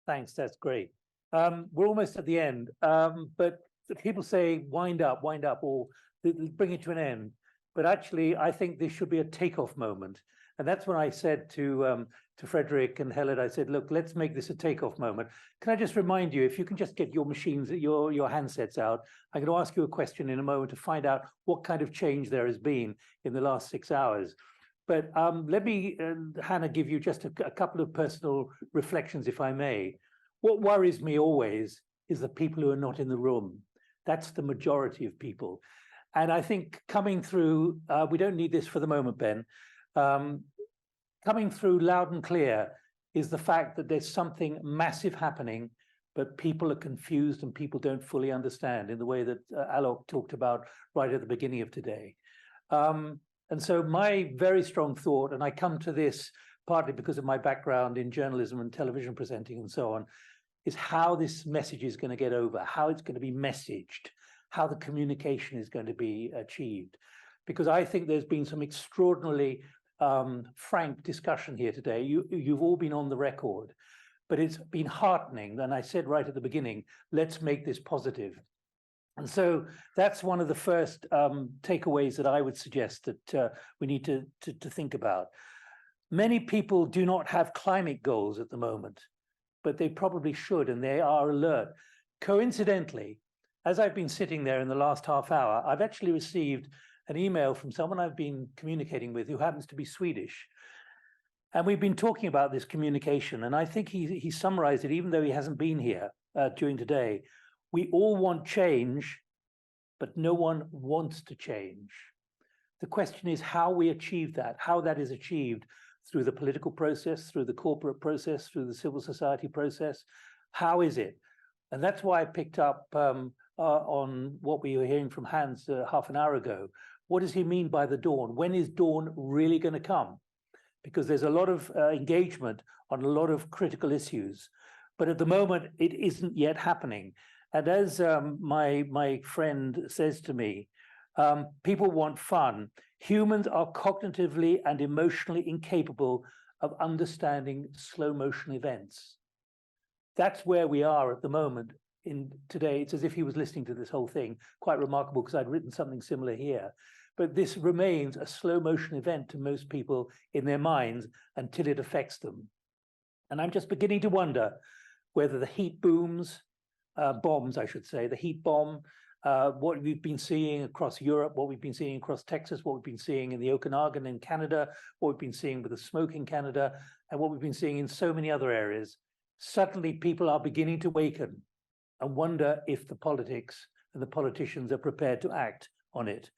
Thanks, that's great. We're almost at the end, but people say wind up, or bring it to an end. But actually, I think this should be a takeoff moment. And that's when I said to Fredrik and Helen, I said, look, let's make this a takeoff moment. Can I just remind you, if you can just get your machines, your handsets out, I'm going to ask you a question in a moment to find out what kind of change there has been in the last 6 hours. But let me, Hanna, give you just a couple of personal reflections, if I may. What worries me always is the people who are not in the room. That's the majority of people. And I think coming through, we don't need this for the moment, Ben, coming through loud and clear is the fact that there's something massive happening, but people are confused and people don't fully understand in the way that Alok talked about right at the beginning of today. And so my very strong thought, and I come to this partly because of my background in journalism and television presenting and so on, is how this message is going to get over, how it's going to be messaged, how the communication is going to be achieved. Because I think there's been some extraordinarily frank discussion here today. You've all been on the record, but it's been heartening. And I said right at the beginning, let's make this positive. And so that's one of the first takeaways that I would suggest that we need to think about. Many people do not have climate goals at the moment, but they probably should, and they are alert. Coincidentally, as I've been sitting there in the last half hour, I've actually received an email from someone I've been communicating with who happens to be Swedish. And we've been talking about this communication, and I think he summarized it, even though he hasn't been here during today. We all want change, but no one wants to change. The question is how we achieve that, how that is achieved through the political process, through the corporate process, through the civil society process. How is it? And that's why I picked up on what we were hearing from Hans half an hour ago. What does he mean by the dawn? When is dawn really going to come? Because there's a lot of engagement on a lot of critical issues, but at the moment it isn't yet happening. And as my friend says to me, people want fun. Humans are cognitively and emotionally incapable of understanding slow motion events. That's where we are at the moment in today. It's as if he was listening to this whole thing. Quite remarkable, because I'd written something similar here. But this remains a slow motion event to most people in their minds until it affects them. And I'm just beginning to wonder whether the heat bombs, I should say, the heat bomb, what we've been seeing across Europe, what we've been seeing across Texas, what we've been seeing in the Okanagan in Canada, what we've been seeing with the smoke in Canada, and what we've been seeing in so many other areas, suddenly people are beginning to waken and wonder if the politics and the politicians are prepared to act on it.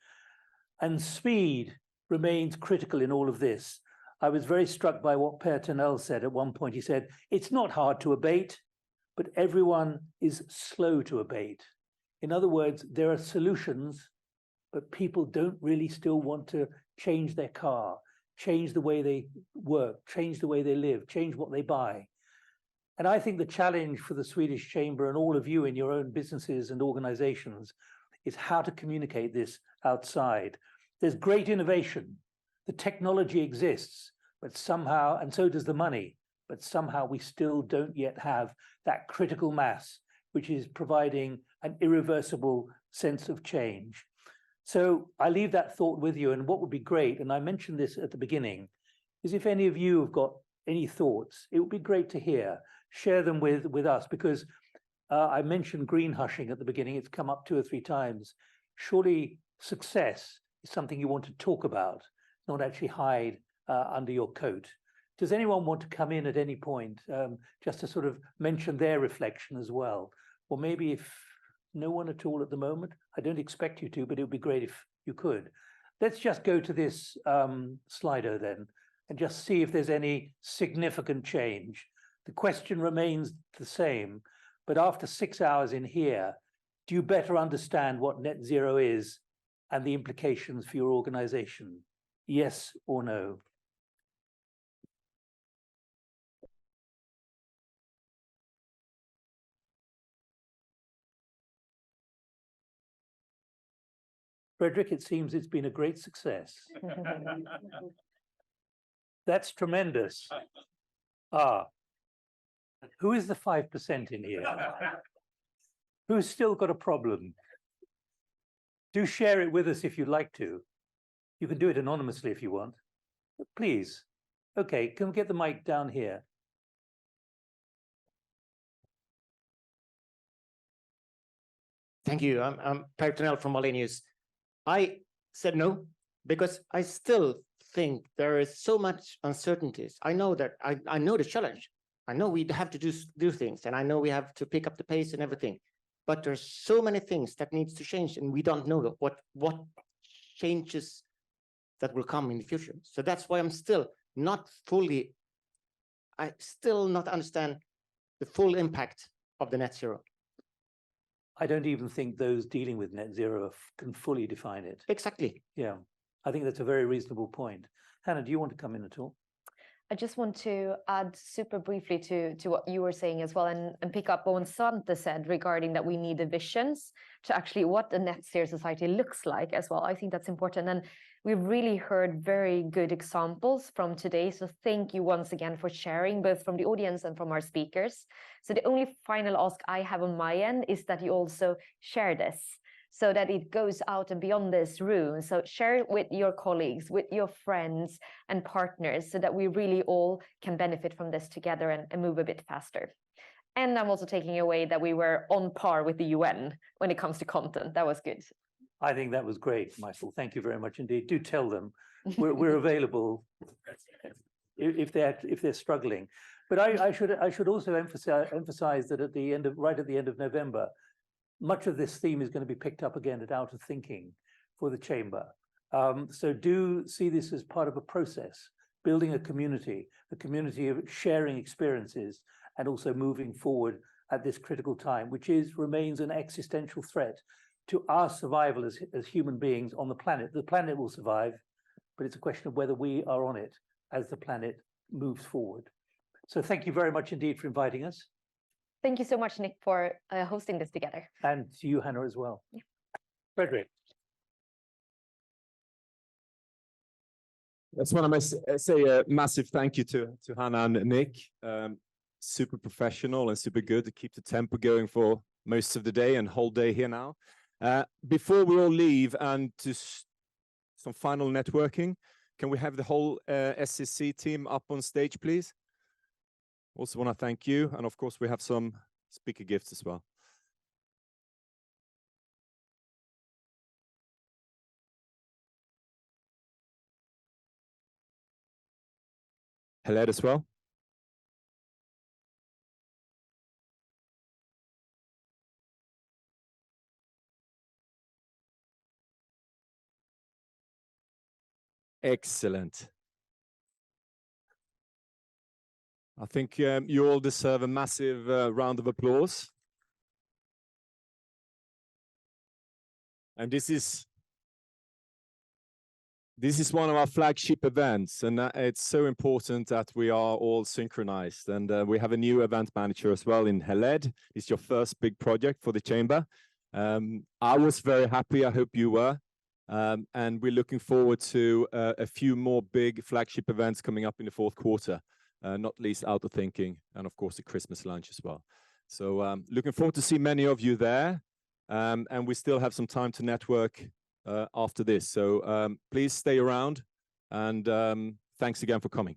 And speed remains critical in all of this. I was very struck by what Per Tunnell said at one point. He said, it's not hard to abate, but everyone is slow to abate. In other words, there are solutions, but people don't really still want to change their car, change the way they work, change the way they live, change what they buy. And I think the challenge for the Swedish Chamber and all of you in your own businesses and organizations is how to communicate this outside. There's great innovation. The technology exists, but somehow, and so does the money, but somehow we still don't yet have that critical mass, which is providing an irreversible sense of change. So I leave that thought with you. And what would be great, and I mentioned this at the beginning, is if any of you have got any thoughts, it would be great to hear. Share them with us, because I mentioned green hushing at the beginning. It's come up 2 or 3 times. Surely success is something you want to talk about, not actually hide under your coat. Does anyone want to come in at any point just to sort of mention their reflection as well? Or maybe if no one at all at the moment, I don't expect you to, but it would be great if you could. Let's just go to this Slido then and just see if there's any significant change. The question remains the same, but after 6 hours in here, do you better understand what net zero is and the implications for your organization? Yes or no? Fredrik, it seems it's been a great success. That's tremendous. Who is the 5% in here? Who's still got a problem? Do share it with us if you'd like to. You can do it anonymously if you want. Please. Okay, can we get the mic down here? Thank you. I'm Pertinel from Wallenius. I said no, because I still think there is so much uncertainties. I know that I know the challenge. I know we have to do things, and I know we have to pick up the pace and everything. But there's so many things that needs to change, and we don't know what changes that will come in the future. So that's why I'm still not fully. I still not understand the full impact of the net zero. I don't even think those dealing with net zero can fully define it. Exactly. Yeah, I think that's a very reasonable point. Hanna, do you want to come in at all? I just want to add super briefly to what you were saying as well, and pick up on what Svante said regarding that we need the visions to actually what a net zero society looks like as well. I think that's important. And we've really heard very good examples from today. So thank you once again for sharing, both from the audience and from our speakers. So the only final ask I have on my end is that you also share this, so that it goes out and beyond this room. So share it with your colleagues, with your friends and partners, so that we really all can benefit from this together and move a bit faster. And I'm also taking away that we were on par with the UN when it comes to content. That was good. I think that was great, Michael. Thank you very much indeed. Do tell them we're available if they're struggling. But I should also emphasize that right at the end of November, much of this theme is going to be picked up again at Out of Thinking for the Chamber. So do see this as part of a process, building a community of sharing experiences, and also moving forward at this critical time, which remains an existential threat to our survival as human beings on the planet. The planet will survive, but it's a question of whether we are on it as the planet moves forward. So thank you very much indeed for inviting us. Thank you so much, Nick, for hosting this together. And to you, Hanna, as well. Yeah. Fredrik. That's when I must say a massive thank you to Hanna and Nick. Super professional and super good to keep the tempo going for most of the day and whole day here now. Before we all leave and to some final networking, can we have the whole SCC team up on stage, please? Also want to thank you, and of course we have some speaker gifts as well. Hello as well. Excellent. I think you all deserve a massive round of applause. And this is one of our flagship events, and it's so important that we are all synchronized. And we have a new event manager as well in Heled. It's your first big project for the Chamber. I was very happy, I hope you were. And we're looking forward to a few more big flagship events coming up in the fourth quarter. Not least Out of Thinking, and of course the Christmas lunch as well. So looking forward to see many of you there, and we still have some time to network after this. So please stay around, and thanks again for coming.